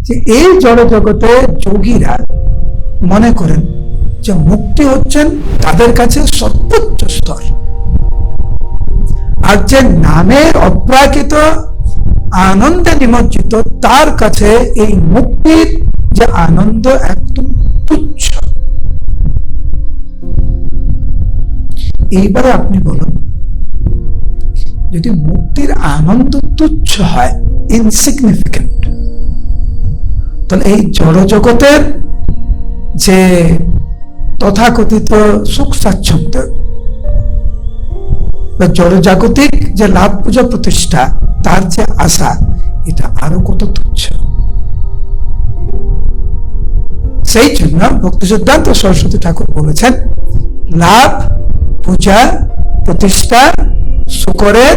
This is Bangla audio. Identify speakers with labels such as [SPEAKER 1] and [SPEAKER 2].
[SPEAKER 1] যে এই জড় জগতে যোগীরা মনে করেন যে মুক্তি হচ্ছেন তাদের কাছে সর্বোচ্চ স্তর, আর যে নামের অপ্রাকৃত আনন্দে নিমজ্জিত তার কাছে এই মুক্তির যে আনন্দ একদম তুচ্ছ। এইবারে আপনি বলুন, যদি মুক্তির আনন্দ তুচ্ছ হয়, ইনসিগনিফিকেন্ট, তাহলে এই জড় জগতের যে তথাকথিত সুখ স্বাচ্ছন্দ্য বা জড়জাগতিক যে লাভ পূজা প্রতিষ্ঠা, তার যে আশা, এটা আরো কত তুচ্ছ। সেই জন্য ভক্তি সিদ্ধান্ত সরস্বতী ঠাকুর বলেছেন, লাভ পূজা প্রতিষ্ঠা শুকরের